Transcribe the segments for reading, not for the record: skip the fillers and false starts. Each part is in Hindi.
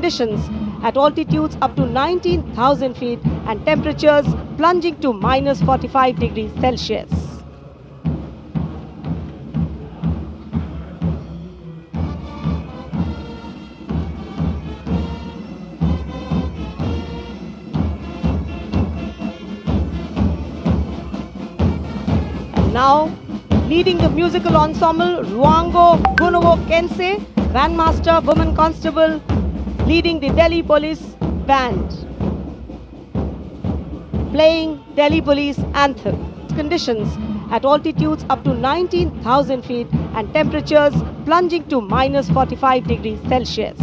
conditions at altitudes up to 19,000 feet and temperatures plunging to minus 45 degrees Celsius. And now, leading the musical ensemble, Ruango Gunovo Kensei, Grandmaster Woman Constable, leading the Delhi Police Band, playing Delhi Police Anthem. Conditions at altitudes up to 19,000 feet and temperatures plunging to minus 45 degrees Celsius.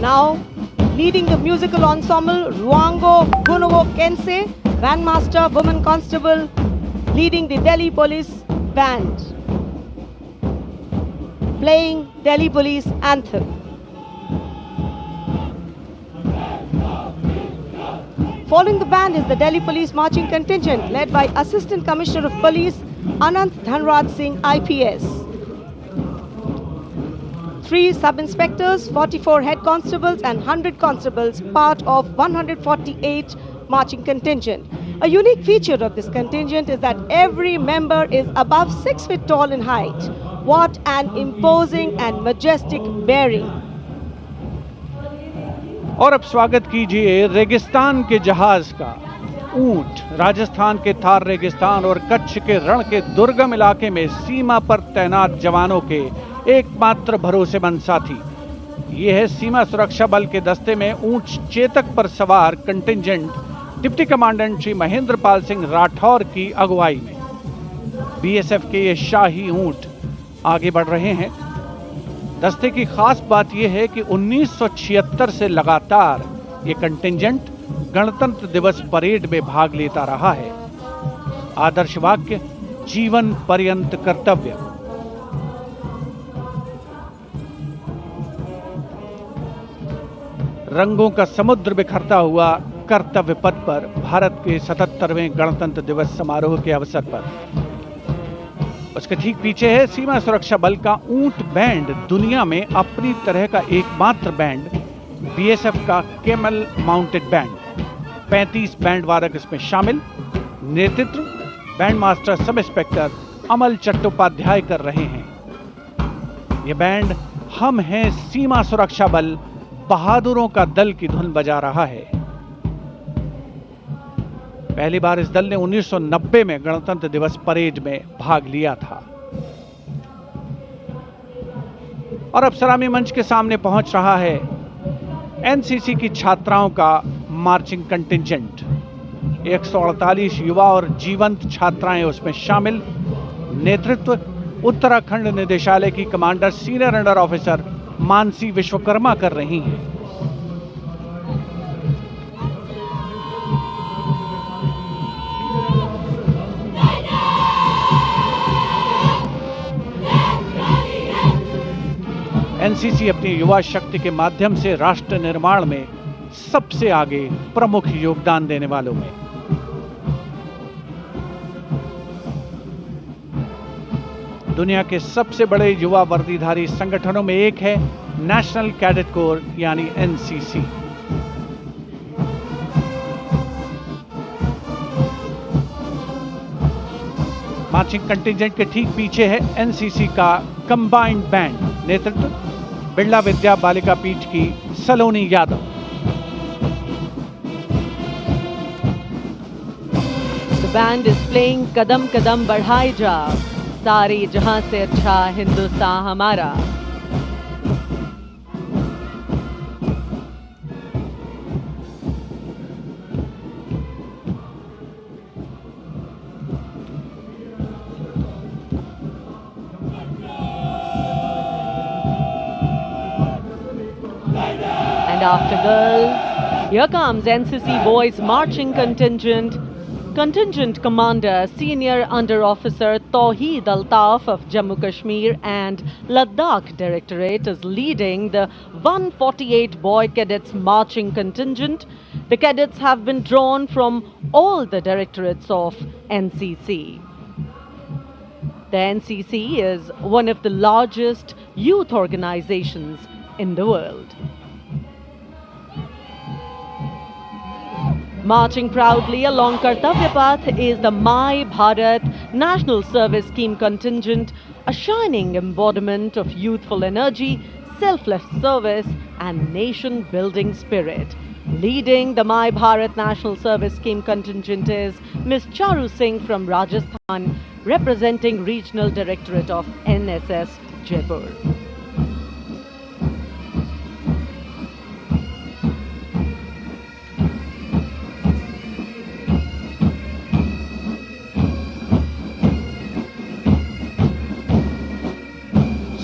Now, leading the musical ensemble, Ruango Gunovo Kensei, Grandmaster Woman Constable, leading the Delhi Police Band, playing Delhi Police Anthem. Following the band is the Delhi Police Marching Contingent led by Assistant Commissioner of Police Anant Dhanraj Singh IPS. 3 sub-inspectors, 44 head constables and 100 constables, part of 148 marching contingent. A unique feature of this contingent is that every member is above 6 feet tall in height. What an imposing and majestic bearing. और अब स्वागत कीजिए रेगिस्तान के जहाज का। ऊंट राजस्थान के थार रेगिस्तान और कच्छ के रण के दुर्गम इलाके में सीमा पर तैनात जवानों के एकमात्र भरोसेमंद साथी। ये है सीमा सुरक्षा बल के दस्ते में ऊंट चेतक पर सवार contingent deputy commandant Shri Mahendra Pal Singh Rathore की अगुवाई में। बीएसएफ के ये शाही ऊंट आगे बढ़ रहे हैं। दस्ते की खास बात यह है कि 1976 से लगातार ये कंटिंजेंट गणतंत्र दिवस परेड में भाग लेता रहा है। आदर्श वाक्य, जीवन पर्यंत कर्तव्य। रंगों का समुद्र बिखरता हुआ कर्तव्य पथ पर भारत के 77वें गणतंत्र दिवस समारोह के अवसर पर। उसके ठीक पीछे है सीमा सुरक्षा बल का ऊंट बैंड, दुनिया में अपनी तरह का एकमात्र बैंड, बीएसएफ का कैमल माउंटेड बैंड। 35 बैंड वादक इसमें शामिल। नेतृत्व बैंड मास्टर सब इंस्पेक्टर अमल चट्टोपाध्याय कर रहे हैं। यह बैंड हम हैं सीमा सुरक्षा बल, बहादुरों का दल की धुन बजा रहा है। पहली बार इस दल ने 1990 में गणतंत्र दिवस परेड में भाग लिया था। और अब सलामी मंच के सामने पहुंच रहा है एनसीसी की छात्राओं का मार्चिंग कंटिंजेंट। 148 युवा और जीवंत छात्राएं उसमें शामिल। नेतृत्व उत्तराखंड निदेशालय की commander senior under officer Mansi Vishwakarma कर रही हैं। एनसीसी अपनी युवा शक्ति के माध्यम से राष्ट्र निर्माण में सबसे आगे प्रमुख योगदान देने वालों में। दुनिया के सबसे बड़े युवा वर्दीधारी संगठनों में एक है नेशनल कैडेट कोर यानी एनसीसी। मार्चिंग कंटिंजेंट के ठीक पीछे है एनसीसी का कंबाइंड बैंड। नेतृत्व बिरला विद्या बालिका पीठ की सलोनी Yadav. The band is playing कदम कदम बढ़ाए जा, सारे जहां से अच्छा हिंदुस्तान हमारा। And after girls, here comes NCC boys marching contingent, Contingent Commander Senior Under Officer Tawheed Altaf of Jammu Kashmir and Ladakh Directorate is leading the 148 boy cadets marching contingent. The cadets have been drawn from all the directorates of NCC. The NCC is one of the largest youth organizations in the world. Marching proudly along Kartavya Path is the My Bharat National Service Scheme contingent, a shining embodiment of youthful energy, selfless service and nation-building spirit. Leading the My Bharat National Service Scheme contingent is Ms. Charu Singh from Rajasthan, representing Regional Directorate of NSS Jaipur.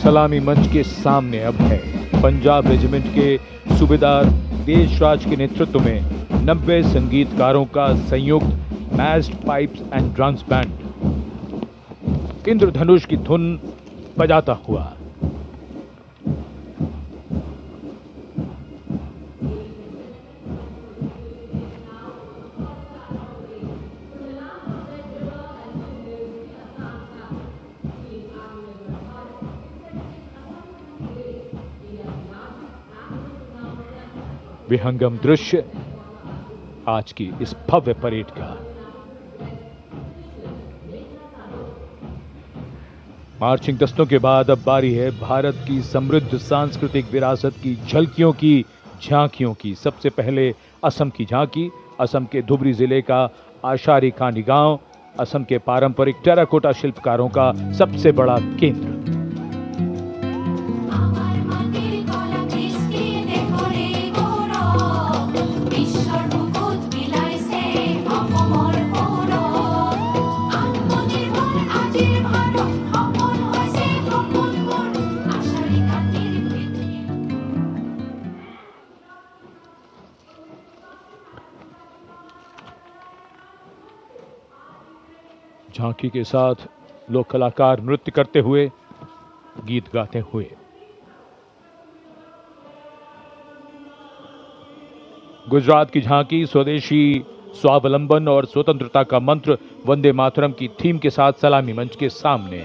सलामी मंच के सामने अब है पंजाब रेजिमेंट के सूबेदार देशराज के नेतृत्व में 90 संगीतकारों का संयुक्त massed pipes and drums band Indradhanush की धुन बजाता हुआ। विहंगम दृश्य आज की इस भव्य परेड का। मार्चिंग दस्तों के बाद अब बारी है भारत की समृद्ध सांस्कृतिक विरासत की झलकियों की, झांकियों की। सबसे पहले असम की झांकी, असम के धुबरी जिले का आशारी कांडी गांव, असम के पारंपरिक टेराकोटा शिल्पकारों का सबसे बड़ा केंद्र। झांकी के साथ लोक कलाकार नृत्य करते हुए, गीत गाते हुए। गुजरात की झांकी स्वदेशी स्वावलंबन और स्वतंत्रता का मंत्र वंदे मातरम की थीम के साथ सलामी मंच के सामने।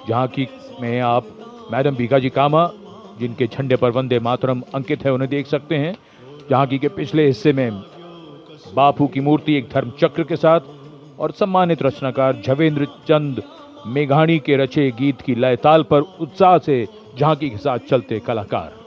झांकी में आप मैडम भीखाजी कामा, जिनके झंडे पर वंदे मातरम अंकित है, उन्हें देख सकते हैं। झांकी के पिछले हिस्से में बापू की मूर्ति एक धर्म चक्र के साथ और सम्मानित रचनाकार झवेंद्र चंद मेघाणी के रचे गीत की लय ताल पर उत्साह से झांकी के साथ चलते कलाकार।